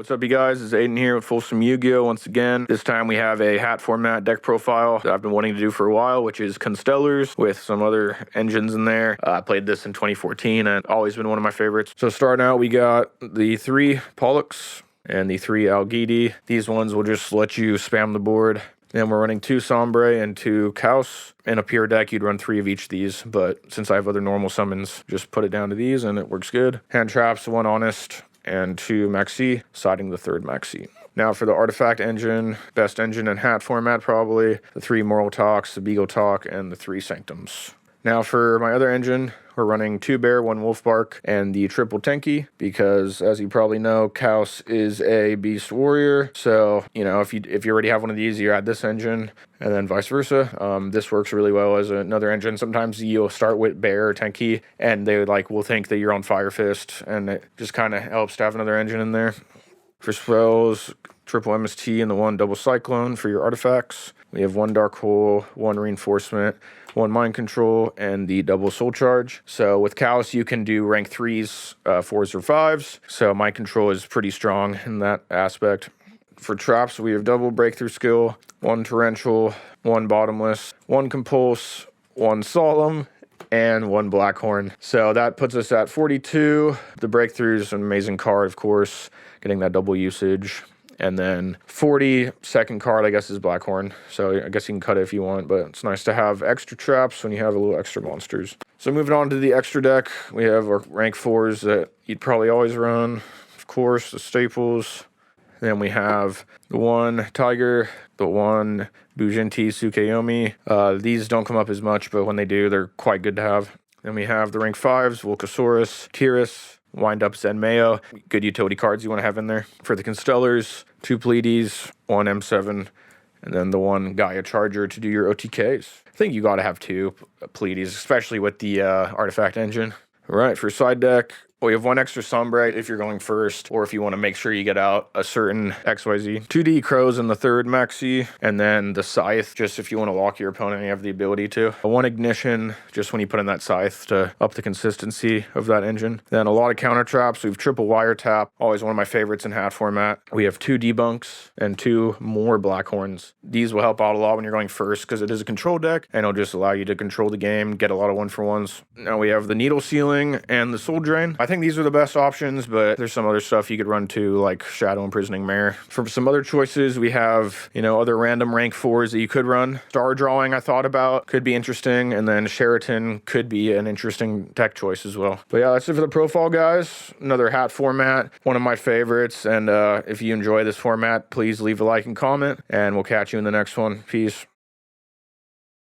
What's up, you guys? It's Aiden here with Folsom Yugioh once again. This time we have a hat format deck profile that I've been wanting to do for a while, which is Constellars with some other engines in there. I played this in 2014 and always been one of my favorites. So starting out, we got the 3 Pollux and the 3 Algidi. These ones will just let you spam the board. Then we're running 2 Sombre and 2 Kaus. In a pure deck, you'd run 3 of each of these, but since I have other normal summons, just put it down to these and it works good. Hand traps, 1 Honest, and 2 Maxi, siding the 3rd Maxi. Now for the Artifact engine, best engine in hat format probably, the 3 Moral Talks, the Beagle Talk, and the 3 Sanctums. Now for my other engine, we're running 2 Bear, 1 Wolf Bark, and the triple Tenki, because as you probably know, Kaus is a Beast Warrior. So, you know, if you already have one of these, you add this engine, and then vice versa. This works really well as another engine. Sometimes you'll start with Bear or Tenki, and they will think that you're on Fire Fist, and it just kind of helps to have another engine in there. For spells, triple MST and the 1 double Cyclone for your artifacts. We have 1 Dark Hole, 1 Reinforcement, 1 Mind Control, and the double Soul Charge. So with Kaus, you can do rank 3s, 4s, or 5s. So Mind Control is pretty strong in that aspect. For traps, we have double Breakthrough Skill, 1 Torrential, 1 Bottomless, 1 Compulse, 1 Solemn, and 1 Blackhorn. So that puts us at 42. The Breakthrough is an amazing card, of course, getting that double usage. And then 40, second card, I guess, is Blackhorn. So I guess you can cut it if you want, but it's nice to have extra traps when you have a little extra monsters. So moving on to the extra deck, we have our rank 4s that you'd probably always run. Of course, the staples. Then we have the 1 Tiger, the 1 Bujinti Tsukuyomi. These don't come up as much, but when they do, they're quite good to have. Then we have the rank 5s, Volcasaurus, Kyrus, Wind Up Zenmayo. Good utility cards you want to have in there. For the Constellars, 2 Pleiades, 1 M7, and then the 1 Gaia Charger to do your OTKs. I think you got to have 2 Pleiades, especially with the Artifact engine. All right, for side deck, we have 1 extra Sombre if you're going first, or if you want to make sure you get out a certain XYZ. 2D Crows in the 3rd Maxi, and then the Scythe, just if you want to lock your opponent, you have the ability to. 1 Ignition, just when you put in that Scythe to up the consistency of that engine. Then a lot of counter traps. We have triple Wiretap, always one of my favorites in hat format. We have 2 Debunks and 2 more Blackhorns. These will help out a lot when you're going first, because it is a control deck, and it'll just allow you to control the game, get a lot of 1-for-1s. Now we have the Needle Sealing and the Soul Drain. I think these are the best options, but there's some other stuff you could run too, like Shadow Imprisoning Mare. For some other choices, we have, you know, other random rank 4s that you could run. Star Drawing I thought about, could be interesting, and then Sheraton could be an interesting deck choice as well. But yeah, that's it for the profile, guys. Another hat format, one of my favorites, and if you enjoy this format, please leave a like and comment, and we'll catch you in the next one. Peace.